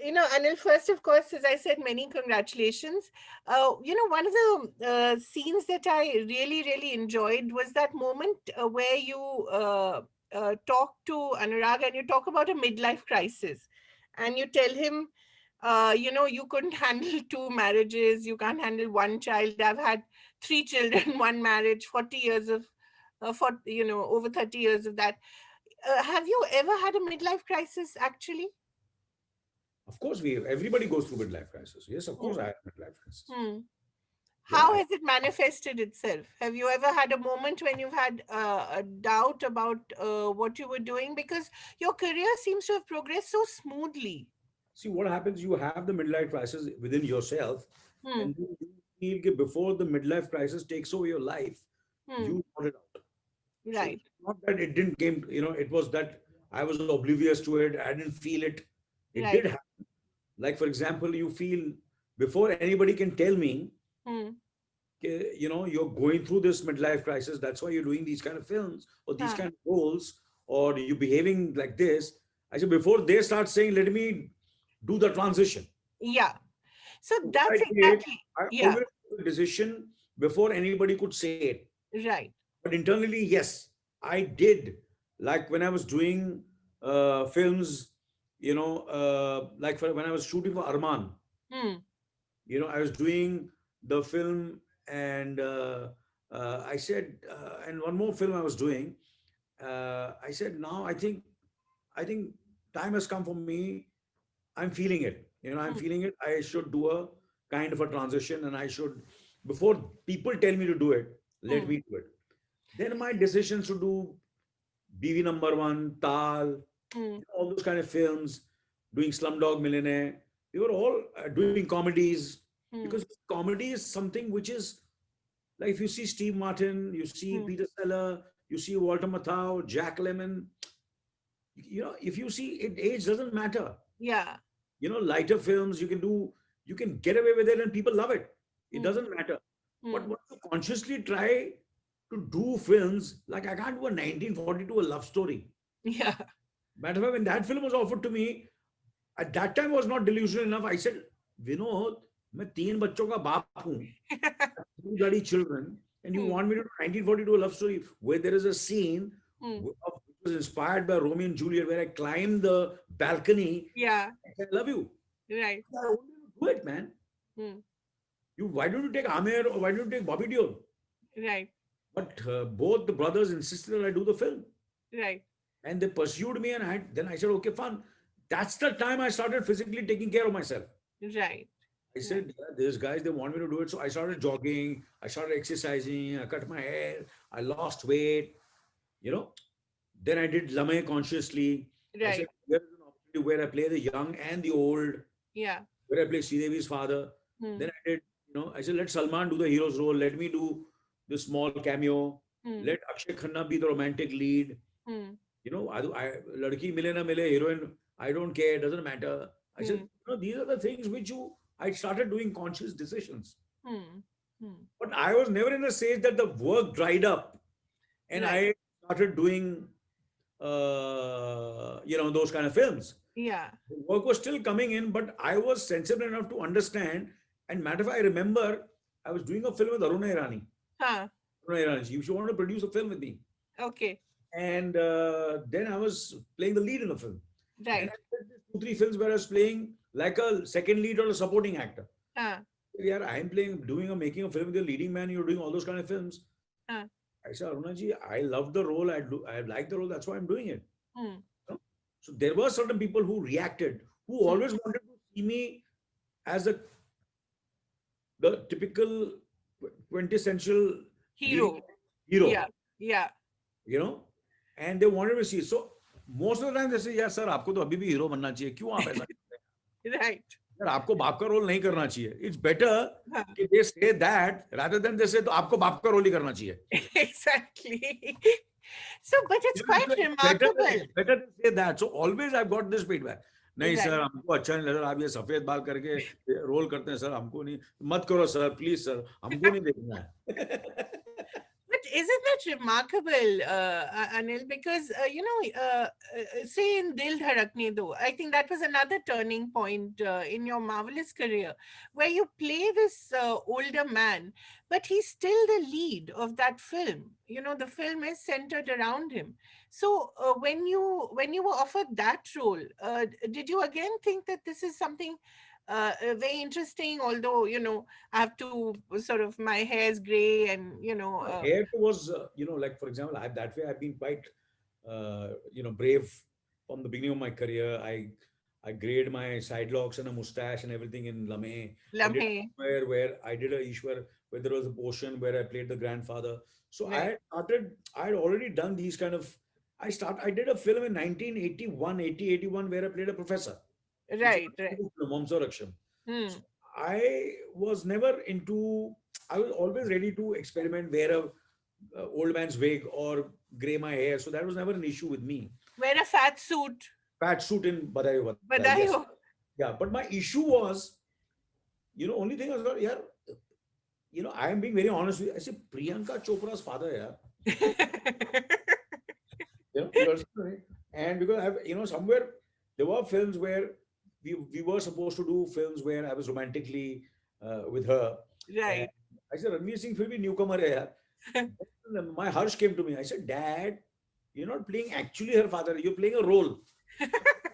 Anil, first, of course, as I said, many congratulations. One of the scenes that I really, really enjoyed was that moment where you talk to Anurag and you talk about a midlife crisis. And you tell him, you couldn't handle two marriages, you can't handle one child. I've had three children, one marriage, 40 years of, over 30 years of that. Have you ever had a midlife crisis, actually? Of course, everybody goes through midlife crisis. Yes, of course, Hmm. I had midlife crisis. Hmm. Yeah, How has it manifested itself? Have you ever had a moment when you've had a doubt about what you were doing? Because your career seems to have progressed so smoothly. see what happens. You have the midlife crisis within yourself, Hmm. and you feel before the midlife crisis takes over your life, Hmm. you sort it out. So Right. it's not that it didn't came. It was that I was oblivious to it. I didn't feel it. It did Right. happen. Like for example, you feel before anybody can tell me, Hmm. you're going through this midlife crisis. That's why you're doing these kind of films or these Huh. kind of roles, or you behaving like this. I said before they start saying, let me do the transition. Yeah. So So what that's I did, exactly. I Yeah. always took a decision before anybody could say it. Right. But internally, yes, I did. Like when I was doing films, like when I was shooting for Arman, Hmm. I was doing the film, and I said, and one more film I was doing. I said, now I think time has come for me. I'm feeling it. I'm Hmm. feeling it. I should do a kind of a transition, and I should, before people tell me to do it, let Hmm. me do it. Then my decisions to do BV number one, Tal, Hmm. all those kind of films, doing Slumdog Millionaire. We were all doing comedies, because Hmm. comedy is something which is like, if you see Steve Martin, you see Hmm. Peter Sellers, you see Walter Matthau, Jack Lemmon. If you see it, age doesn't matter. Yeah. Lighter films you can get away with it and people love it. It Hmm. doesn't matter. But Hmm. when you consciously try to do films, like I can't do a 1942 a love story. Yeah. Matter of fact, when that film was offered to me, at that time I was not delusional enough. I said, Vinod, मैं तीन बच्चों का बाप हूँ, three bloody children, and you Hmm. want me to do 1942 a love story where there is a scene Hmm. which was inspired by Romeo and Juliet, where I climbed the balcony. Yeah. I said, I love you. Right. I want you to do it, man. Hmm. Why don't you take Amir, or why don't you take Bobby Deol? Right. But both the brothers insisted that I do the film, Right. and they pursued me, and then I said, okay, fun. That's the time I started physically taking care of myself. Right. I Right. said, yeah, these guys, they want me to do it. So I started jogging, I started exercising, I cut my hair, I lost weight, you know. Then I did Lame consciously. I said, Right. there is an opportunity where I play the young and the old, Yeah. where I play Sridevi's father. Then Hmm. I did, I said, let Salman do the hero's role. Let me do the small cameo. Hmm. Let Akshay Khanna be the romantic lead. Hmm. Ladki mile na mile, heroine, I don't care, it doesn't matter. I said, Hmm. these are the things I started doing conscious decisions. Hmm. Hmm. But I was never in a stage that the work dried up and Right. I started doing, those kind of films. Yeah. The work was still coming in, but I was sensible enough to understand. And matter of fact, I remember I was doing a film with Aruna Irani. Huh. Aruna Irani, she wanted to produce a film with me. Okay. And then I was playing the lead in the film. And I Right. did these two, three films where I was playing like a second lead or a supporting actor. Huh. Yeah, I'm making a film with the leading man. You're doing all those kind of films. Huh. I said, Aruna ji, I love the role. I like the role. That's why I'm doing it. Hmm. You know? So there were certain people who reacted, who Hmm. always wanted to see me as the typical quintessential leading Hero. hero. Yeah. Yeah. you know, and they wanted to see. So most of the time they say, yeah, sir, आपको तो अभी भी hero बनना चाहिए. क्यों आप ऐसा करते हैं? Right. यार आपको बाप का रोल नहीं करना चाहिए. It's better Huh. कि they say that rather than they say तो आपको बाप का रोल ही करना चाहिए. Exactly. So, but it's quite It's better. remarkable. It's better to say that. So always I've got this feedback. नहीं Right. सर हमको अच्छा नहीं लगा आप ये सफेद बाल करके रोल करते हैं सर हमको नहीं मत करो सर प्लीज सर हमको नहीं देखना है. But isn't that remarkable, Anil? Because say in Dil Dhadakne Do, I think that was another turning point in your marvelous career, where you play this older man, but he's still the lead of that film. You know, the film is centered around him. So when you were offered that role, did you again think that this is something very interesting? Although I have to sort of my hair is gray and Hair was, like for example, that way I've been quite, brave from the beginning of my career. I grayed my side locks and a mustache and everything in Lame. I did lamhe. where I did a Ishwar where there was a portion where I played the grandfather. So Right, I had already done these kind of. I did a film in 1981, 81 where I played a professor, which right, right. was Momso Raksham. So Hmm. I was never into. I was always ready to experiment, wear a old man's wig or gray my hair. So that was never an issue with me. Wear a fat suit. Fat suit in Badayo Badai, yes. Badayo. Yeah, but my issue was, only thing I was like, yeah, I am being very honest with you. I said, Priyanka Chopra's father, yeah. You understand, right? And because somewhere there were films where we were supposed to do films where I was romantically with her. And Right. I said, Ranbir Singh फिर भी newcomer है यार. Then my Harsh came to me. I said, Dad, you're not playing actually her father. You're playing a role.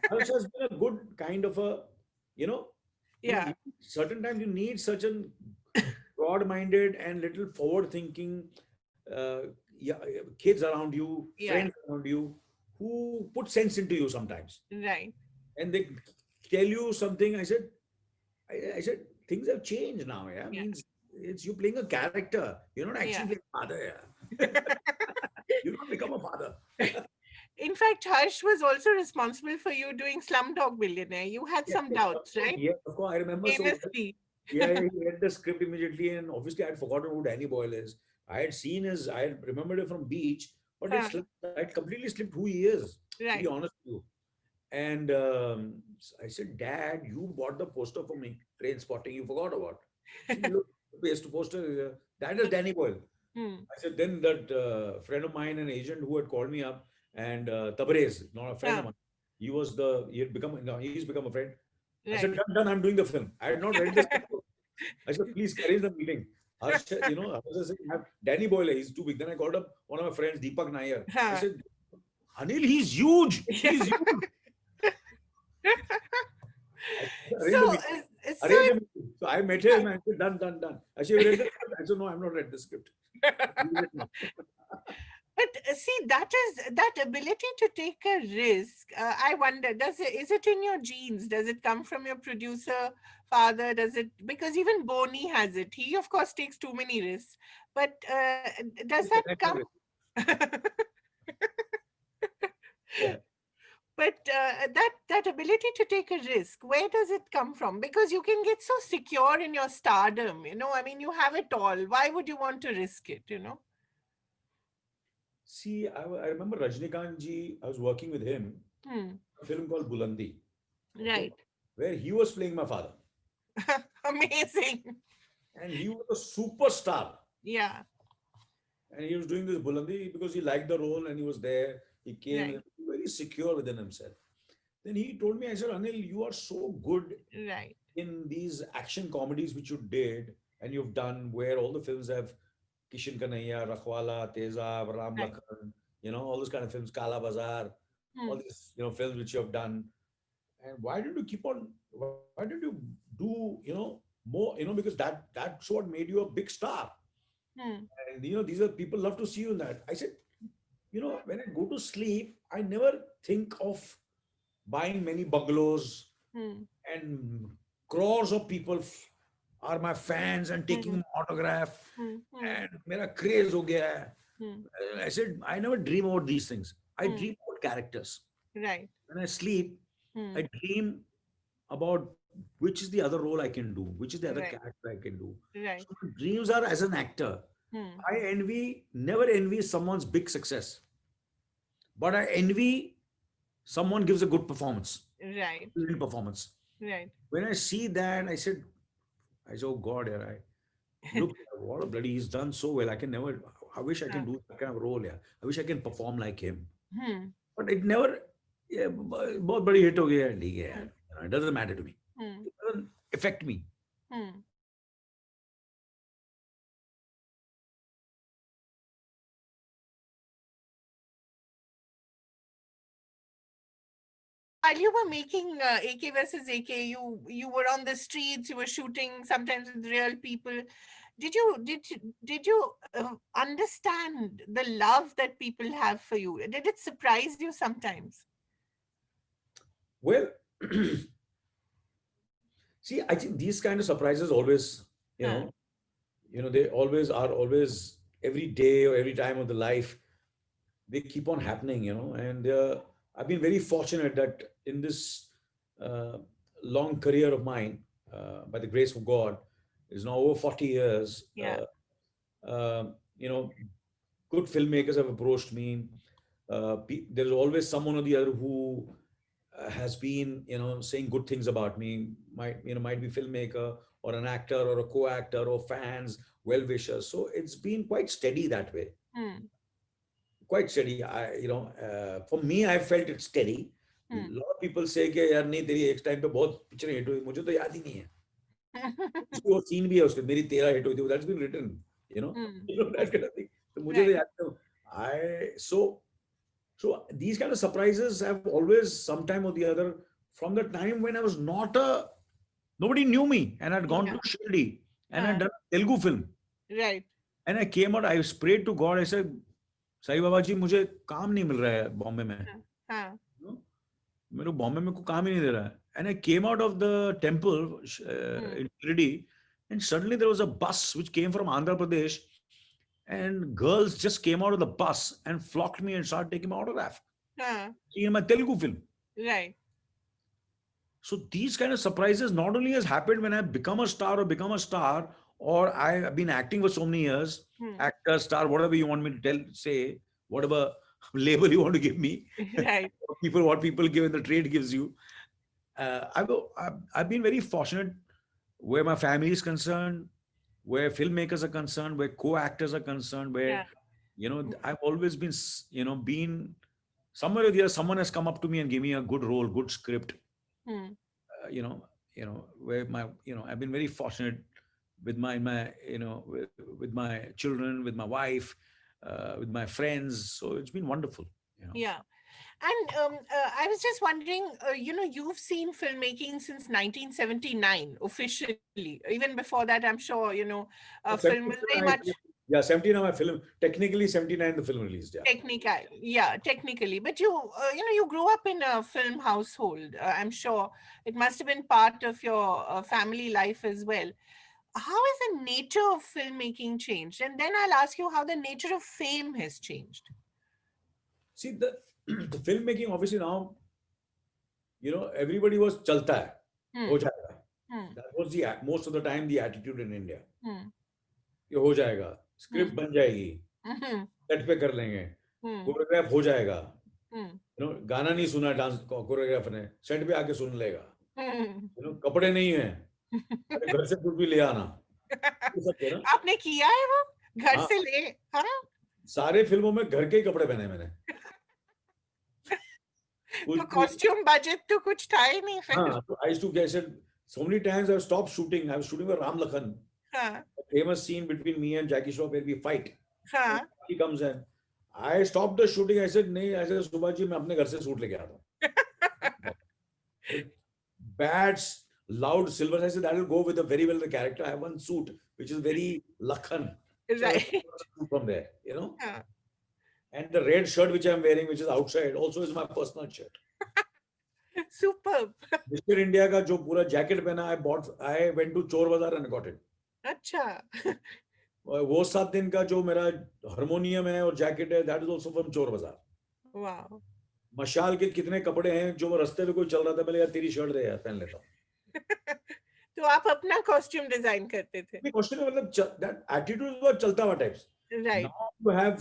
Harsh has been a good kind of a, you know, Yeah, certain times you need such a broad-minded and little forward-thinking uh, yeah, kids around you, yeah, friends around you, who put sense into you sometimes, right. and they tell you something. I said things have changed now. Yeah, Yeah, means it's you playing a character. You're not actually yeah. playing a father. Yeah, you don't become a father. In fact, Harsh was also responsible for you doing Slumdog Millionaire. You had Yes, some yes, doubts, right? of course. I remember so well. Famously. Yeah, yeah, he read the script immediately, and obviously I had forgotten who Danny Boyle is. I had seen his, I had remembered it from Beach, but Huh, I had completely slipped who he is, to be right. honest with you. And I said, Dad, you bought the poster for me, Train Spotting, you forgot about. He said, look, the poster, that is Danny Boyle. Hmm. I said, then that friend of mine, an agent who had called me up, and Tabrez, not a friend of Huh, mine, he had become, no, he's become a friend. I said, right. done, I'm doing the film. I had not read the script. I said, please arrange the meeting. Harsh, I was saying, have Danny Boyle, he's too big. Then I called up one of my friends, Deepak Nair. I Huh. said, Anil, he's huge. He's huge. I said, So, arrange the meeting. so Arrange the meeting. So I met him and I said, done. I said, you read the script? I said, no, I've not read the script. Read it now. but see, that is that ability to take a risk. I wonder, does it is it in your genes? Does it come from your producer father? Does it because even Boney has it? He of course takes too many risks. But does It's that connected come? with. Yeah. But that ability to take a risk, where does it come from? Because you can get so secure in your stardom. I mean, you have it all. Why would you want to risk it? See, I remember Rajnikant ji, I was working with him, Hmm. a film called Bulandi, okay, Right. where he was playing my father. Amazing. And he was a superstar. Yeah. And he was doing this Bulandi because he liked the role and he was there. He came Right. very secure within himself. Then he told me, I said, Anil, you are so good Right. in these action comedies which you did and you've done, where all the films have Kishan Kanhaiya, Rakhwala, Tezaab, Ram Right. Lakhan, all those kind of films, Kala Bazaar, all Hmm. these, films which you have done. And why did you do, more, because that's what made you a big star. Hmm. And, these are people love to see you in that. I said, when I go to sleep, I never think of buying many bungalows Hmm. and crores of people are my fans and taking Hmm. my autograph Hmm. Hmm. and mera craze ho gaya hai. Hmm. I said, I never dream about these things. I Hmm. dream about characters. Right. When I sleep, Hmm. I dream about which is the other role I can do, which is the other Right. character I can do. Right. So my dreams are as an actor. Hmm. Never envy someone's big success, but I envy someone gives a good performance, Right. brilliant performance. Right. When I see that, I said, oh God, yeah, look what a bloody he's done so well. I can never. I wish I can हाँ, do that kind of role. Yeah, I wish I can perform like him. hmm, But it never. Yeah, बहुत बड़ी hit हो गया, ठीक है hmm, यार. It doesn't matter to me. hmm, It doesn't affect me. hmm. So while you were making AK versus AK, you were on the streets, you were shooting sometimes with real people. Did you understand the love that people have for you? Did it surprise you sometimes? Well, see, I think these kind of surprises always, you Huh, know, they always are always every day or every time of the life. They keep on happening, and I've been very fortunate that in this uh, long career of mine, by the grace of God, is now over 40 years. yeah. Uh, you know, good filmmakers have approached me. There's always someone or the other who has been, saying good things about me. Might be filmmaker or an actor or a co-actor or fans, well-wishers. So it's been quite steady that way, Hmm, quite steady. For me, I felt it steady. A hmm. lot of people say कि यार नहीं तेरी एक time पे बहुत picture hit हुई, मुझे तो याद ही नहीं है. उसकी वो सीन भी है उसके, मेरी 13 हिट हुई थी, that's been written, you know, Hmm. that kind of thing. तो मुझे तो Right. याद नहीं. I so these kind of surprises have always sometime or the other, from the time when I was not a nobody knew me and I'd gone Yeah. to Shirdi and I'd Huh, done a Telugu film, right. and I came out, I prayed to God, I said Sai Baba जी मुझे काम नहीं मिल रहा है बॉम्बे में. Huh, huh, मेरे को बॉम्बे में को काम ही नहीं दे रहा है. And I came out of the temple hmm, in Reddy, and suddenly there was a bus which came from Andhra Pradesh, and girls just came out of the bus and flocked me and started taking my autograph huh, in my Telugu film. right. So these kind of surprises not only has happened when I've become a star or become a star, or I've been acting for so many years, Hmm, actor, star, whatever you want me to say, whatever label you want to give me, right. what people give and the trade gives you. I've been very fortunate where my family is concerned, where filmmakers are concerned, where co-actors are concerned, where, Yeah. I've always been, been somewhere or the other, someone has come up to me and give me a good role, good script, Hmm, uh, you know, where I've been very fortunate with with my children, with my wife, with my friends. So it's been wonderful. yeah. And I was just wondering, you've seen filmmaking since 1979 officially. Even before that, I'm sure, film was 79, very much yeah, 79 my film. Technically, 79 the film released. Yeah. technical. Yeah, technically. But you grew up in a film household. I'm sure it must have been part of your family life as well. How has the nature of filmmaking changed? And then I'll ask you how the nature of fame has changed. See the the filmmaking obviously now, everybody was chalta hai, ho Hmm, jayega. hmm, That was the most of the time the attitude in India. hmm, ये हो जाएगा, hmm, script बन जाएगी, hmm, set पे कर लेंगे, hmm, choreograph हो जाएगा. hmm, गाना नहीं सुना डांस कोरियोग्राफर ने, सेट पे आके सुन लेगा. hmm. कपड़े नहीं है, अरे घर से कुछ भी ले आना. ये सब थे ना. आपने किया है वो घर हाँ, से ले हाँ सारे फिल्मों में घर के ही कपड़े पहने मैंने. कुछ तो भी. कॉस्ट्यूम बजट तो कुछ था ही नहीं फिर हाँ, तो I used to get said so many times I stopped shooting. I was shooting with Ram Lakhan. हाँ A famous scene between me and Jackie Shroff where we fight. And हाँ he comes in. I stopped the shooting. I said, नहीं, I said, Subhash ji मैं अपने घर से suit लेके आता हूँ. With bad, loud silver. I said, that will go with the very well the character. I have one suit which is very Lakhan. So I will right suit from there. हाँ And the red shirt which I'm wearing, which is outside, also is my personal shirt. superb Mr. India का जो पूरा jacket पहना, I went to चोर बाजार and got it. अच्छा वो 7 दिन का जो मेरा हारमोनियम है और जैकेट है, दैट इज आल्सो फ्रॉम चोर बाजार. वाह मशाल के कितने कपड़े हैं जो वो रास्ते में कोई चल रहा था, मैंने यार तेरी शर्ट दे यार पहन लेता हूँ. तो आप अपना कॉस्ट्यूम डिजाइन करते थे क्वेश्चन है मतलब दैट एटीट्यूड वाज चलता हुआ types. Right now you have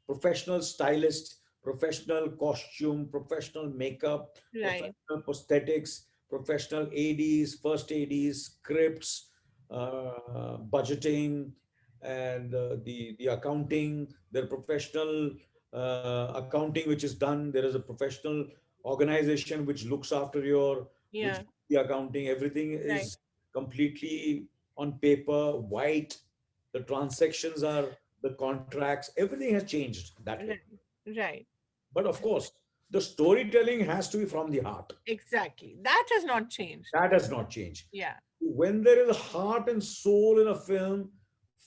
professional stylist, professional costume, professional makeup, right professional prosthetics, professional ADs, first ADs, scripts, budgeting, and the accounting, their professional accounting which is done. There is a professional organization which looks after your, which Yeah. the accounting. Everything Right. is completely on paper, white. The transactions are, the contracts, everything has changed that way. Right. Right. But of course, the storytelling has to be from the heart. Exactly. That has not changed. That has not changed. Yeah. When there is heart and soul in a film,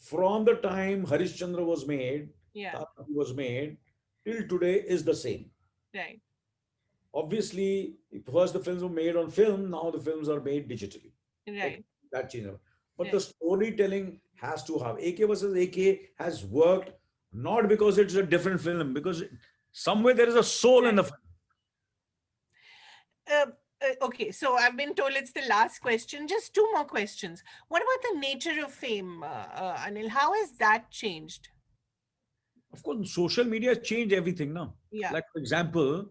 from the time Harishchandra was made, Yeah. Tapori was made, till today is the same. Right. Obviously, first the films were made on film, now the films are made digitally. Okay, Right. that changed. But the Right. storytelling has to have. AK versus AK has worked not because it's a different film, because somewhere there is a soul in Right. the film. Uh, okay, so I've been told it's the last question. Just two more questions. What about the nature of fame, Anil? How has that changed? Of course, social media has changed everything now. Yeah. Like, for example,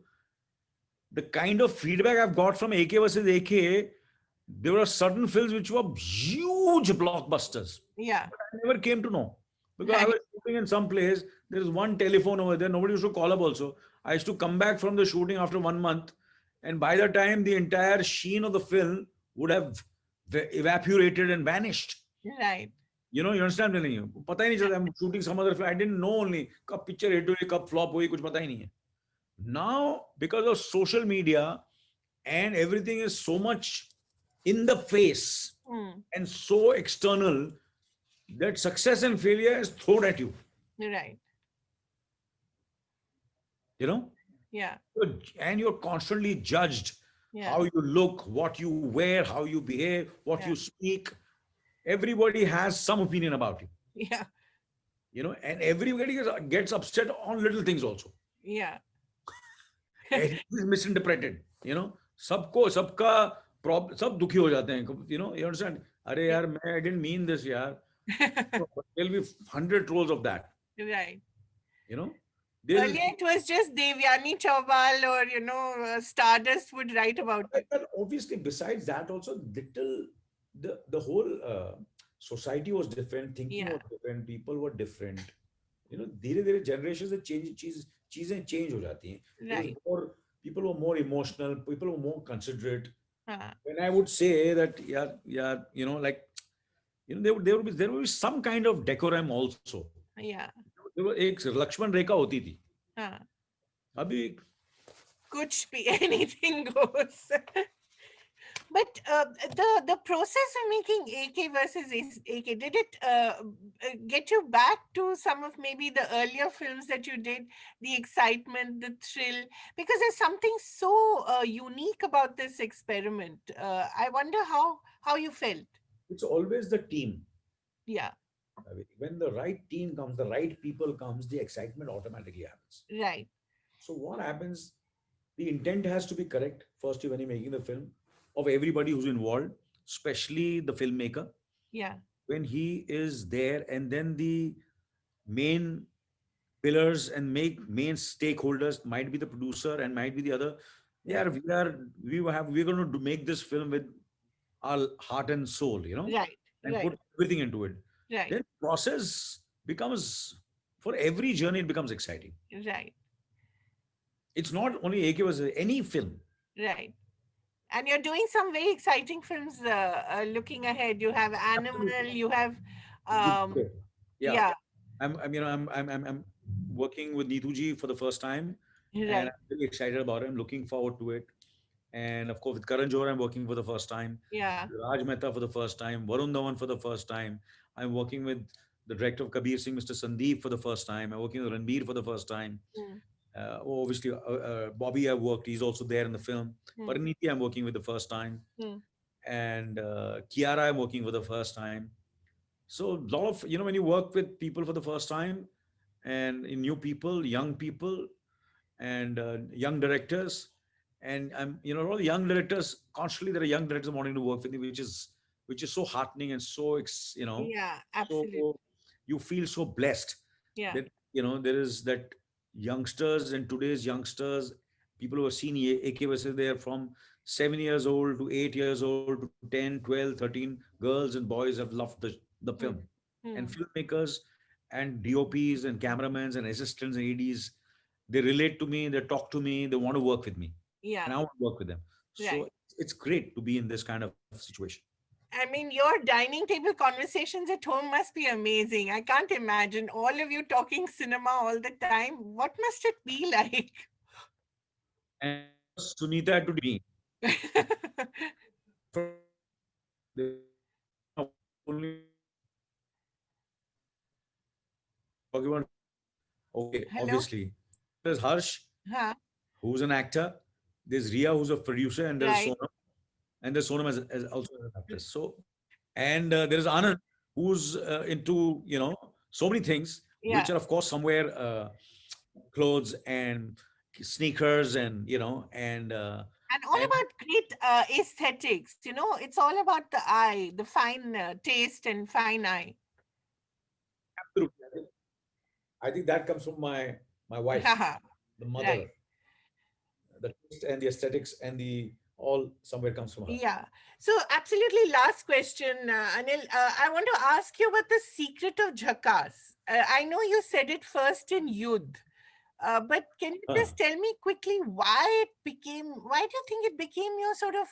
the kind of feedback I've got from AK versus AK, there were certain films which were huge blockbusters. Yeah. But I never came to know because I Right. was shooting in some place. There is one telephone over there. Nobody used to call up also. I used to come back from the shooting after 1 month, and by the time the entire sheen of the film would have evaporated and vanished. Right. You understand what I'm telling you? पता ही नहीं चलता. I'm shooting some other film. I didn't know only कब picture hit हुई, कब flop हुई, कुछ पता ही नहीं है. Now, because of social media and everything is so much in the face Hmm. and so external, that success and failure is thrown at you. Right. You know, Yeah. and you're constantly judged. Yeah. How you look, what you wear, how you behave, what Yeah. you speak. Everybody has some opinion about you. Yeah. And everybody gets upset on little things also. Yeah. It is misinterpreted. सबको सबका सब दुखी हो जाते हैं. You understand? अरे यार मैं I didn't mean this यार. There'll be 100 rolls of that. Right. You know, there'll Earlier, it was just Devyani Chaubal or, Stardust would write about it. but obviously besides that also the whole society was different, thinking Yeah. was different, people were different. धीरे धीरे generations से चीजें change हो जाती हैं. There was Right. more, people were more emotional, people were more considerate. Uh, And I would say that yeah, like there would be some kind of decorum also. yeah. there was एक लक्ष्मण रेखा होती थी. Uh, अभी Kuch bhi, anything goes. But the process of making AK versus AK, did it get you back to some of maybe the earlier films that you did, the excitement, the thrill? Because there's something so unique about this experiment. I wonder how you felt. it's always the team. Yeah. When the right team comes, the right people comes, the excitement automatically happens. Right. So what happens? The intent has to be correct first when you're making the film, of everybody who's involved, especially the filmmaker, Yeah. when he is there, and then the main pillars and make main stakeholders might be the producer and might be the other. Yeah, Right. we're going to make this film with our heart and soul, Right. and Right. put everything into it. Right. Then process becomes, for every journey it becomes exciting. Right. It's not only AK was any film. Right. And you're doing some very exciting films looking ahead. You have Animal, Absolutely. you have, um, Okay. Yeah. yeah, I'm working with Neetu ji for the first time, and right. I'm really excited about it. I'm looking forward to it. And of course, with Karan Johar, I'm working for the first time. Yeah. Raj Mehta for the first time. Varun Dhawan for the first time. I'm working with the director of Kabir Singh, Mr. Sandeep, for the first time. I'm working with Ranbir for the first time. Mm, Obviously, Bobby, I've worked. He's also there in the film. mm, Pariniti, I'm working with the first time. mm. And Kiara, I'm working for the first time. So a lot of, when you work with people for the first time, and new people, young people, and young directors, and all the young directors, constantly there are young directors wanting to work with you, which is so heartening and so Yeah, so absolutely. you feel so blessed Yeah. that there is that youngsters, and today's youngsters, people who have seen AK versus, they are from 7 years old to 8 years old to 10, 12, 13. Girls and boys have loved the film. Mm, and Hmm. filmmakers and DOPs and cameramans and assistants and ADs, they relate to me, they talk to me, they want to work with me, Yeah. and I want to work with them. So Right. it's great to be in this kind of situation. I mean, your dining table conversations at home must be amazing. I can't imagine all of you talking cinema all the time. What must it be like? And because Sunita had to me, from there was only talking about okay, Hello? obviously. There's Harsh, Huh? who's an actor. There's Ria, who's a producer, and there's Right. Sonam, and there's Sonam as also as an actress. So, and there is Anand, who's into so many things, Yeah. which are of course somewhere clothes and sneakers and And all and about great aesthetics. It's all about the eye, the fine taste and fine eye. absolutely, I think that comes from my wife, the Right. mother. The taste and the aesthetics and the all somewhere comes from her. Yeah. So, absolutely last question, Anil. I want to ask you about the secret of Jhakaas. I know you said it first in Yudh, but can you Huh. just tell me quickly why do you think it became your sort of,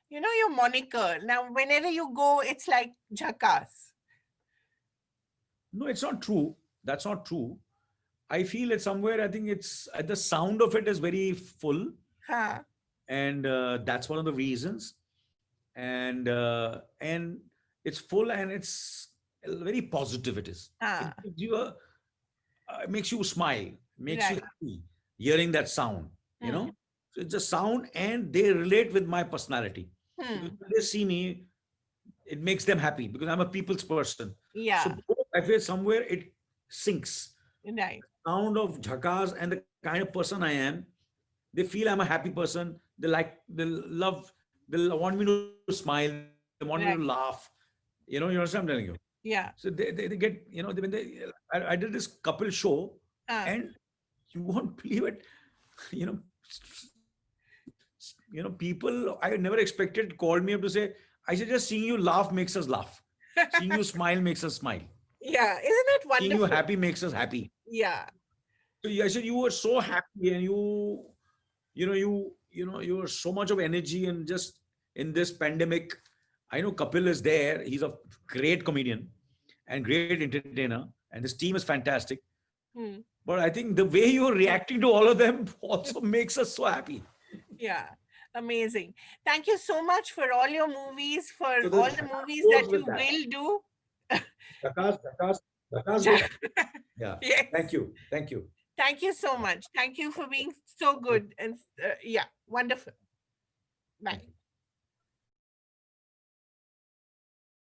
your moniker? Now, whenever you go, it's like Jhakaas. No, it's not true. That's not true. I feel it somewhere. I think it's the sound of it is very full, Huh, and that's one of the reasons. And it's full, and it's very positive. It is. It huh, gives you it makes you smile, makes you right. happy hearing that sound. You Hmm, know, so it's a sound, and they relate with my personality because hmm, when they see me, it makes them happy because I'm a people's person. So yeah, both, I feel somewhere it syncs. right, Sound of Jhakaas and the kind of person I am, they feel I'm a happy person. They love, they want me to smile, they want me to laugh. right, You understand what I'm telling you? So yeah, they get, I did this couple show, uh, and you won't believe it. You know, people I never expected called me up to say, I said, just seeing you laugh makes us laugh. Seeing you smile makes us smile. yeah. Isn't it Seeing you wonderful? happy makes us happy. Yeah, So I said, you were so happy, and you were so much of energy, and just in this pandemic, I know Kapil is there. He's a great comedian and great entertainer, and his team is fantastic. hmm, But I think the way you're reacting to all of them also makes us so happy. yeah. Amazing. Thank you so much for all your movies, for So the all the Jhakaas movies goes that with you that. will do. Jhakaas goes. Yeah. Yes. Thank you. Thank you. Thank you so much. Thank you for being so Thank good and yeah, wonderful. you. Bye.